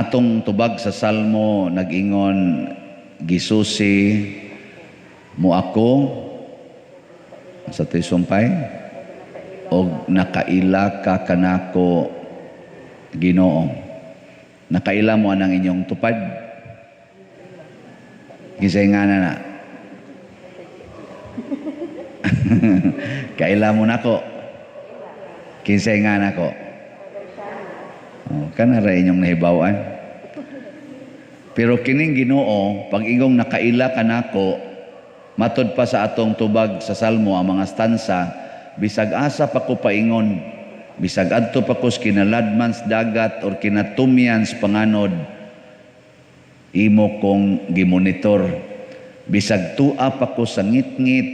atong tubag sa Salmo nag-ingon, gisusi mo ako sa tisumpay o nakaila ka kanako Ginoo. Nakaila mo anang inyong tupad. Kisay nga na. Kaila mo nako. Kisay nga nako. Kanara inyong nahibawan. Pero kining Ginoo, pag ingong nakaila ka nako, matod pa sa atong tubag sa Salmo ang mga stansa, bisag asa pa ko paingon, bisag adto pa ko kinaladman sa dagat or kinatumyan sa panganod, imo kong gimonitor. Bisag tua pa ko sa ngit-ngit,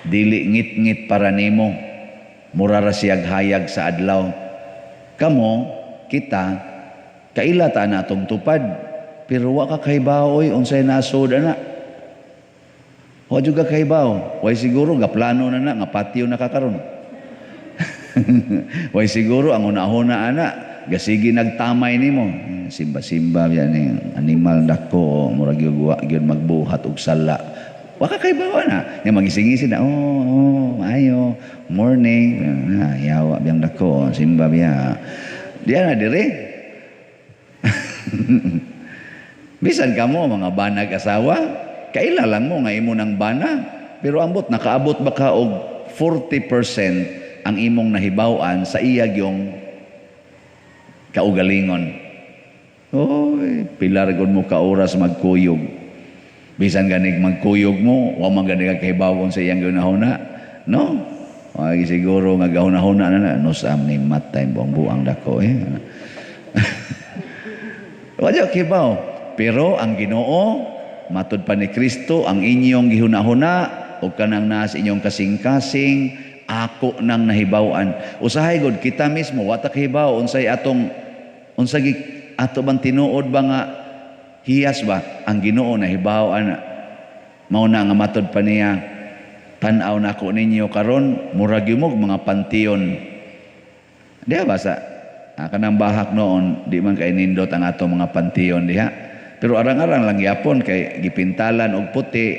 dili ngit-ngit para nimo, mura ra siyag hayag sa adlaw. Kamo, kita, kaila ta na atong tupad, pero wa ka kaybaoy unsay nasod ana. Wa jud ka kaybaw, way siguro ga plano na nga patio na kakaron. Way siguro ang una-una ana, gasigi nagtamay nimo. Simba-simba yan animal dako, murag gyud magbuhat og sala. Wa ka kaybaw na, nya magising-ising na, maayo, morning, yawa biyang dako, simba biya. Diya na dire. Bisan kamo mga banag asawa, kaila lang mo nga imo ng bana, pero ambot nakaabot ba ka og 40% ang imong nahibaw-an sa iyag yung kaugalingon. Oy, pilar gud mo ka oras magkuyog. Bisan ganig magkuyog mo, wa man gani ka kahibaw sa iyang ginahuna, no? Ay siguro nga gahuna-huna na no sam ni matay buang-buang dako Wala kibaw. Pero ang Ginoo, matud pa ni Kristo, ang inyong gihuna-huna o kanang nas inyong kasing-kasing, ako nang nahibawan. Usahay gud kita mismo wata kahibaw unsay atong unsay ato bang tinuod ba nga hiyas ba ang Ginoo nahibawan na. Mao na nga matud pa niya, tan-aw na ako ninyo karon murag yumog mga pantiyon. Diha ba sa kanang bahak noon, di man kay nindot ang ato mga pantiyon diha. Pero arang-arang lang yapon kay gipintalan og puti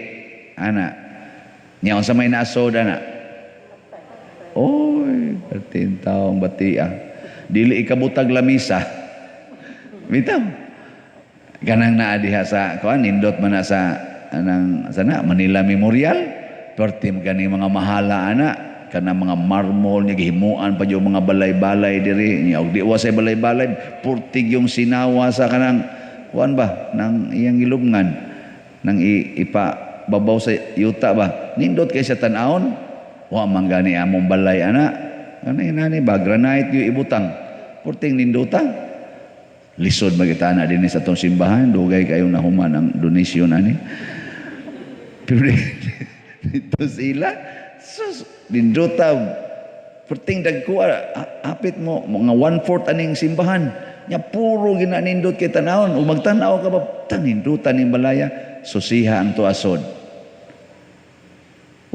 ana. Nya unsa may nasod ana? Oy, 13 taong batia. Dili ikabutag lamisa. Bitaw. Ganang naa diha sa kuan nindot man na sa anang sana Manila Memorial. Pertim gani mga mahala ana kanang mga marmol niya gihimuan pa yung mga balay-balay diri niya og di wa say balay-balay purtig yung sinawa sa kanang kuan ba nang iyang gilubngan nang ipa babaw sa yuta ba nindot kay sa tan-awon wa man gani among balay ana nani ba granite yung ibutang purting ninduta lisod magita na din sa tong simbahan dugay kayo nahuman ang donasyon ani pero dito sila sus ninduta perting dagko apit mo mga 1/4 aning simbahan nya puro ginanindot kay tanawon ug magtan-aw ka ba tanindutan ning balaya susiha ang tuasod.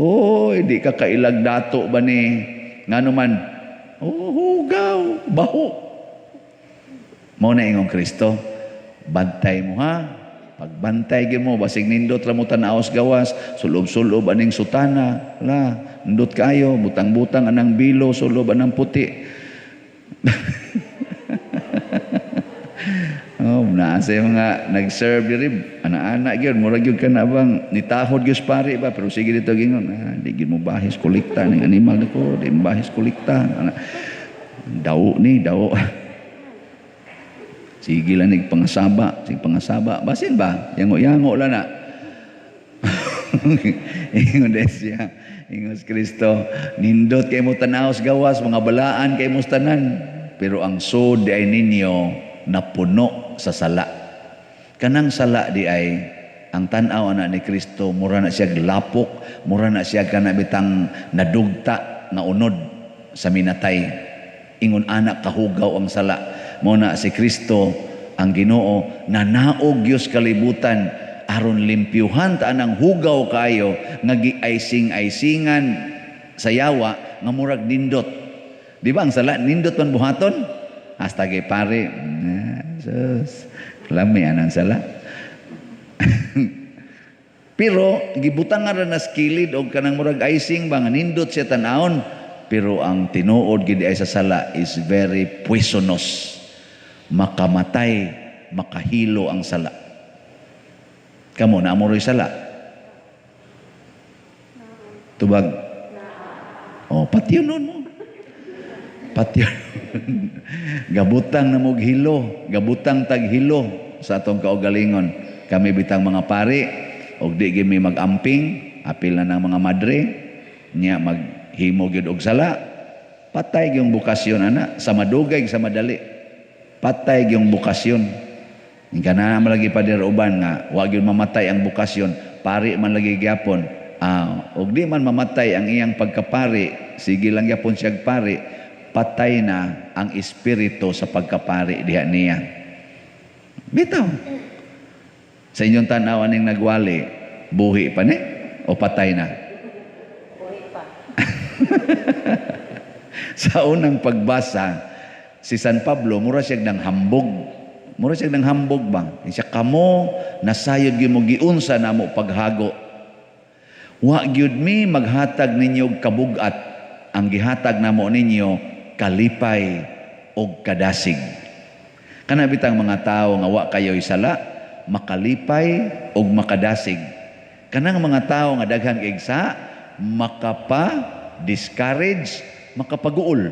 Oy di ka kailag dato ba ni ngano man hugaw baho mao na ingong Kristo bantay mo ha pagbantay gyud mo basig nindot ra mo tan-aos gawas sulob-sulob aning sutana la nindot kayo butang-butang anang bilo sulob anang puti. Na sa mga nag-serve diri ana-ana gyud murag gyud kana bang nitahod gyud pare ba pero sige dito gingon di gyud mo bahis kolekta ning animal nako di mo bahis kolekta daw ni daw. Sige lang nig pangasaba, sig pangasaba. Basin ba? Yango-yango lang na. Ingon desya, ingon Kristo, nindot kay mo tanaos gawas, mga balaan kay mo tanan. Pero ang sod di ay ninyo napuno sa sala. Kanang sala di ay ang tanaw ana ni Kristo, mura na siya lapok, mura na siya kana bitang nadugta na unod sa minatay. Ingon anak kahugaw ang sala. Muna si Kristo ang Ginoo na naog Diyos kalibutan aron limpyuhan ta anang hugaw kayo nga giaysing-aysingan sa yawa nga murag nindot. Di ba ang sala nindot man buhaton? Hasta kay pare Sus, lami anang sala. Pero gibutang nga na skilid og kanang murag icing ba nga nindot siya tanahon, pero ang tinuod gid ay sa sala is very poisonous. Makamatay, makahilo ang sala. Kamo na mo sala. Tubag. Oh, patyon nun mo. Patyon. Gabutang na mog hilo, gabutang tag hilo sa atong kaugalingon. Kami bitang mga pari, og di gimi mag-amping, apil na ng mga madre, niya maghimo gyud og sala. Patay gyung bukasyon ana, sa madugay sa madali. Patay gyung bukasyon. Ingka na malagi pa der uban nga wa gyud mamatay ang bukasyon, pari man lagi gyapon. Og di man mamatay ang iyang pagkapari, sige lang gyapon siya pari, patay na ang espiritu sa pagkapari diha niya. Bitaw. Sa inyong tanaw aning nagwali, buhi pa ni o patay na? Buhi pa. Sa unang pagbasa, si San Pablo, mura siya ng hambog. Mura siya ng hambog ba? Siya kamo, nasayod gyud mo giunsa na mo paghago. Wa gyud mi maghatag ninyo kabugat, ang gihatag namo ninyo kalipay o kadasig. Kana bitang mga tao nga wa kayo'y sala, makalipay o makadasig. Kanang mga tao nga daghang igsa, makapa-discourage, makapaguol.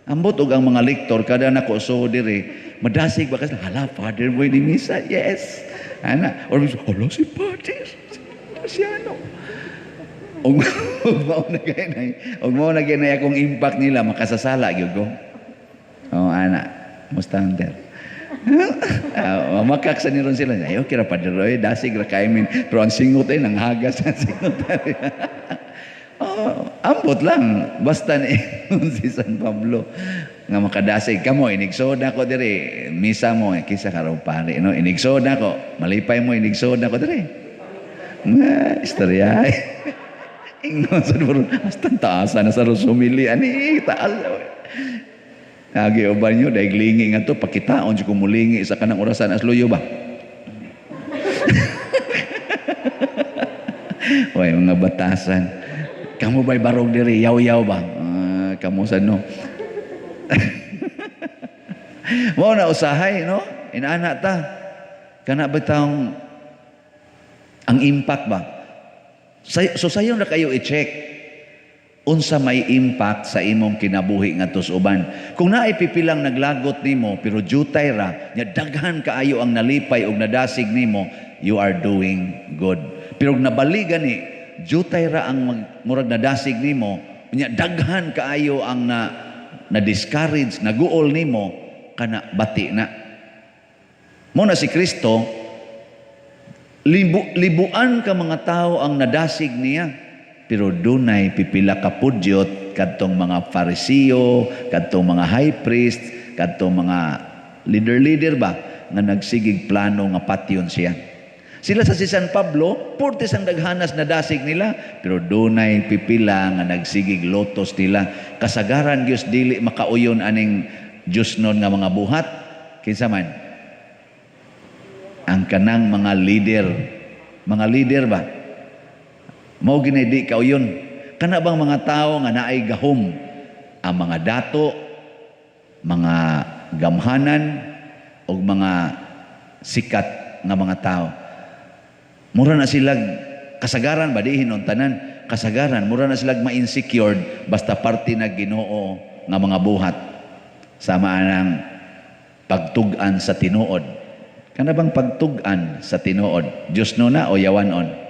Ambot og ang mga lektor, kada nako so diri, madasig ba kasi, hala, Father, mo ni misa? Yes. Ana, or hala si Father. Si ano? Og mao na ganay akong impact nila makasasala gyud ko. Oh ana, mustander. Makak sa niron sila. Ayo kira pa deroy dasig ra kay min pero ang singot ay nang hagas ang singot. Ambot lang basta ni si San Pablo nga makadasig kamo inigsoda ko diri misa mo kisa karaw pare no inigsoda ko malipay mo inigsoda ko diri. Istorya. Ingnon sa buro, hasta taasa na sa rusumili, ani, taas. Nagi uban nyo, dahil lingi nga to, pakitaon siya kumulingi sa kanang orasan, as luyo ba? Uy, mga batasan. Kamu ba'y barog diri, yaw-yaw ba? Kamu sa no? Mo na usahay, no? Inaana ta. Kana ba taong ang impact ba? So sayo na kayo i-check unsa may impact sa imong kinabuhi nga tus uban. Kung naay pipilang naglagot nimo pero jutay ra, nya daghan kaayo ang nalipay og nadasig nimo, you are doing good. Pero nabali gani, jutay ra ang murag nadasig nimo, nya daghan kaayo ang na discourage, naguol nimo, kana bati na. Mo na si Kristo, libuan ka mga tao ang nadasig niya, pero dunay pipila ka pudyot kadtong mga Fariseo, kadtong mga high priest, kadtong mga leader ba nga nagsigig plano nga patyon siya. Sila sa si San Pablo, purtis ang daghanas nadasig nila, pero dunay pipila nga nagsigig lotos nila. Kasagaran Dios dili makauyon aning Dios nun nga mga buhat. Kinsa man? Ang kanang mga leader ba? Mao gini di kauyon. Kana bang mga tao nga naay gahom, ang mga dato, mga gamhanan o mga sikat nga mga tao. Mura na silag kasagaran ba dihin on tanan, kasagaran mura na silag ma-insecured basta parte na Ginoo nga mga buhat. Sama nang pagtug-an sa tinuod. Kana bang pagtug-an sa tinuod? Diyos no na o yawanon?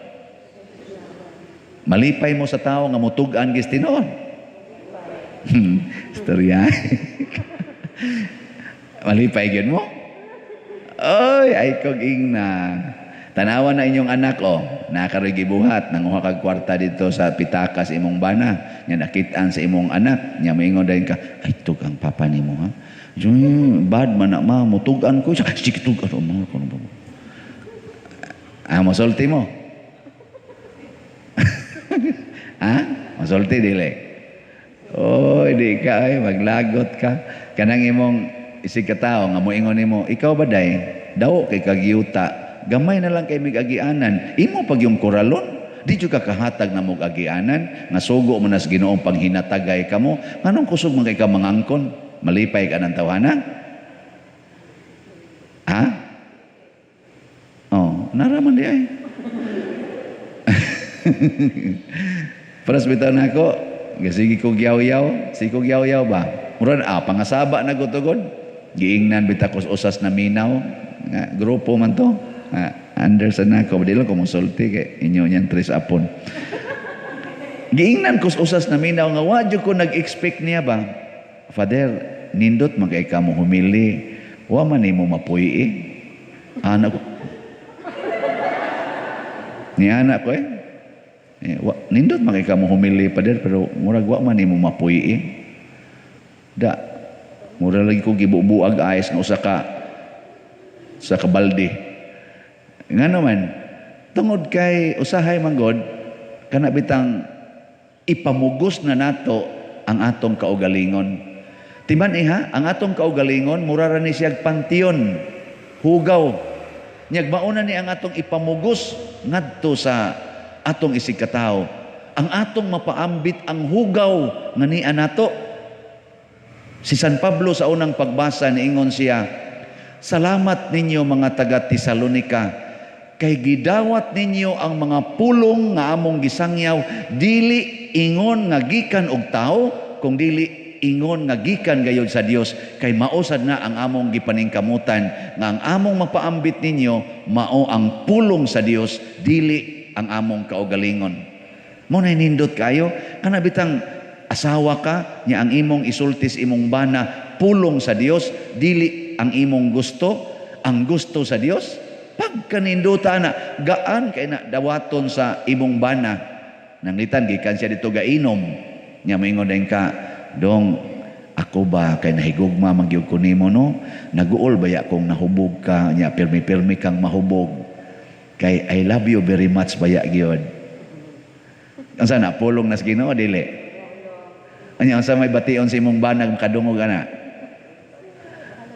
Malipay mo sa tao nga mutug-an gis tinuod. Istorya. Malipay gyud mo? Oy, ay kog ingna. Tanawan na inyong anak nakaroy gibuhat nanguha kag kwarta dito sa pitakas imong bana. Nya nakitaan sa imong anak, nya moingon dayon ka, ay tug ang papa nimo ha. Bad man na ma, mutugan ko. Sige, tugan mo. Masulti mo? Masulti, dili. Di ka, maglagot ka. Kanang imong isig ka tao nga moingon nimo, ikaw ba day daw kay kagyuta, gamay na lang kay migagianan, imo pag yung koralon, di jud ka kahatag na mog agianan, nga sugo mo nas Ginoong panghinatagay kamo, nganong kusog man kay ka mangangkon, malipay ka ng tawanan? Ha? Oh, naraman di ay. Paras bitaw na ako, sige ko yaw-yaw, sige ko yaw-yaw ba? Murad, pangasaba na gutugod. Giingnan bitakos usas na minaw. Nga, grupo man to. Anderson na ako. Di lang kumusulti kay inyo niyan tres apon. Giingnan kus usas na minaw nga wadyo ko nag-expect niya ba? Father, nindot magkay ka mo humili. Wa man mo mapuyi eh. Anak ko. Ni anak ko nindot magkay ka mo humili, Father, pero murag wa man mo mapuyi eh. Da, mura lagi ko gibubuag ayos nga usa ka sa kabalde. Nga naman, tungod kay usahay manggod, kana bitang ipamugos na nato ang atong kaugalingon. Timan iha, ang atong kaugalingon, mura ra ni siyag pantiyon, hugaw. Nyag mauna ni ang atong ipamugos ngadto sa atong isig katawo. Ang atong mapaambit ang hugaw nga niya nato. Si San Pablo sa unang pagbasa niingon siya, salamat ninyo mga taga Tesalonika, kay gidawat ninyo ang mga pulong nga among gisangyaw, dili ingon nga gikan og tao, kung dili ingon nga gikan gayud sa Dios, kay mausad na ang among gipaningkamutan nga ang among mapaambit ninyo mao ang pulong sa Dios, dili ang among kaugalingon. Mo na nindot kayo kana bitang asawa ka, niya ang imong isultis imong bana, pulong sa Dios, dili ang imong gusto, ang gusto sa Dios. Pagkaninduta na, gaan kay na dawaton sa imong bana. Nanglitan, gikan siya dito gainom. Niya maingon din ka, dong, ako ba kay nahigugma magyug ko nimo no? Naguol ba ya kung nahubog ka, niya pirmi-pirmi kang mahubog. Kay I love you very much ba ya gyud? Ang sana, pulong nas Ginoo dili. Ano sa may bation sa imong banag kadungog ana.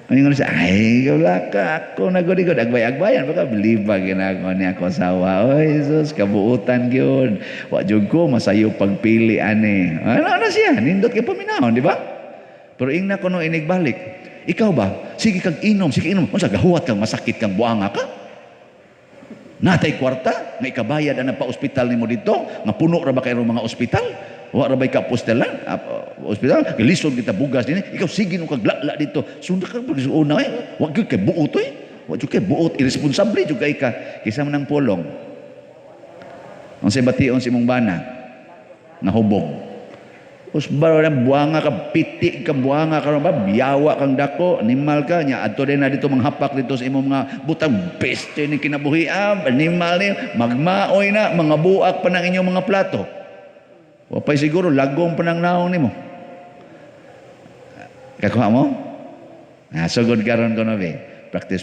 Ano siya, ay wala ka ako nagod-igod agbay-agbayan baka believe ba ginagawa niya ako asawa. Oy Jesus, kabuutan gyud. Wa jud ko masayo pagpili ani. Ano siya, nindot kay paminahon, di ba? Pero ingna ko no inigbalik. Ikaw ba? Sige kag inom, sige inom. Unsa gahuwat kang masakit kang buanga ka? Natay kwarta, nga ikabayad ang pa-ospital nimo dito, nga puno ra ba kay mga ospital? Wa ra bay ka postelan, ospital, lisod kita bugas din. Ikaw sige no kag lala dito. Sunda ka pag una wa gyud kay buot Wa gyud kay buot, irresponsable jud kay ka kisa man ang pulong. Ang say bation si mong bana nga hubog. Us baron buanga ka piti ka buanga ka ba biyawa kang dako, animal ka nya adto din na dito manghapak dito sa imong mga butang peste ni kinabuhi animal ni magmaoy na mga buak pa ng inyong mga plato. Wapay siguro lagong pa ng naong nimo. Kakuha mo? Sugod karon ko no be. Practice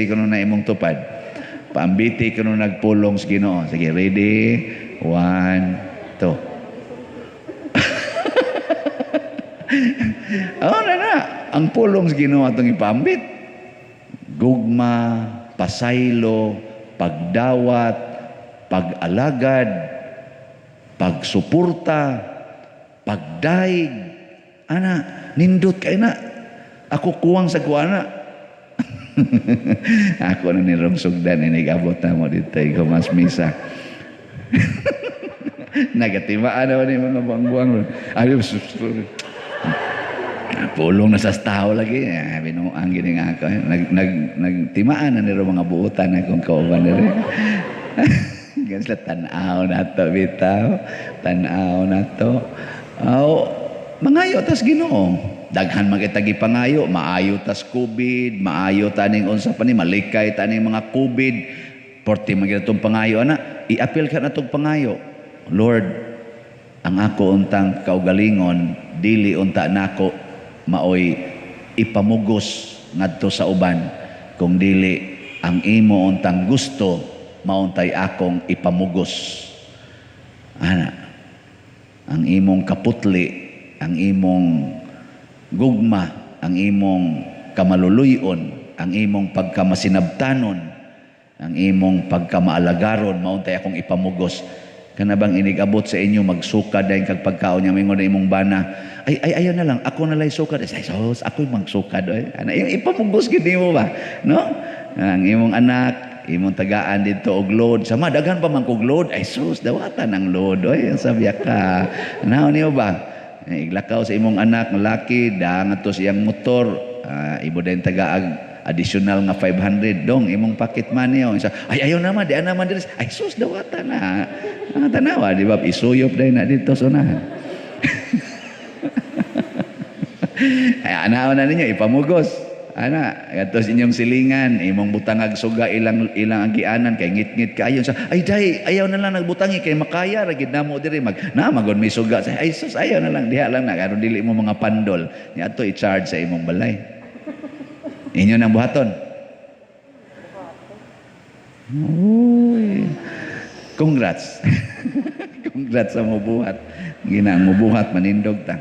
ko no na imong tupad. Paambiti ko no nagpulong sa Ginoo. Sige, ready? 1, 2. na. Ang pulong sa Ginoo atong ipambit. Gugma, pasaylo, pagdawat, pag-alagad, pagsuporta, pagdaig. Ana, nindot kay na. Ako kuwang sa kuwana. Ako na nirong sugdan, inigabot na mo dito, ikaw mas misa. Nagatimaan naman yung mga buang-buang. Pulong na sa tao lagi. Binuang gini nga ako. Nagtimaan na nirong mga buutan akong kauban na rin. Ganyan tanaw na to, bitaw. Tanaw na to. Mangayo tas Ginoo. Daghan magitagi pangayo, maayo tas COVID, maayo taning unsa pa ni malikay taning mga COVID. Porti magitong pangayo ana, i-appeal ka na tong pangayo. Lord, ang ako untang kaugalingon, dili unta nako maoy ipamugos ngadto sa uban, kung dili ang imo untang gusto mauntay akong ipamugos. Ana, ang imong kaputli, ang imong gugma, ang imong pagkamaluluyon, ang imong pagkamasinabtanon, ang imong pagkamaalagaron, mauntay akong ipamugos. Kana bang inigabot sa inyo magsuka dahil kag pagkaon niya mingon na imong bana, ay ayaw na lang, ako na lang sukad. Ay sos, ako'y magsukad. Ana ipamugos gid nimo ba, no? Ang imong anak, imong tagaan dito og load, sama daghan pa man kog load. Ay sus, dawatan ang load. Oy, sabiya ka. Naon niyo ba? Iglakaw sa imong anak nga laki, dangat to siyang motor, ibo din tagaag additional nga 500 dong imong pocket money. Ay ayaw naman, di naman diri. Ay sus, dawatan na. Tanawa, di ba? Isuyop dahil na dito sunahan. Ay anaw na ninyo, ipamugos. Ana, gatos inyong silingan, imong butangag suga ilang agianan kay ngit-ngit kaayon sa ay day ayaw na lang nagbutangi kay makaya ra gid namo diri magon may suga sa ay sus ayaw na lang diha lang na karon dili mo mga pandol ni ato i-charge sa imong balay. Inyo nang buhaton. Uy. Congrats. Congrats sa mo buhat. Ginang mo buhat manindog ta.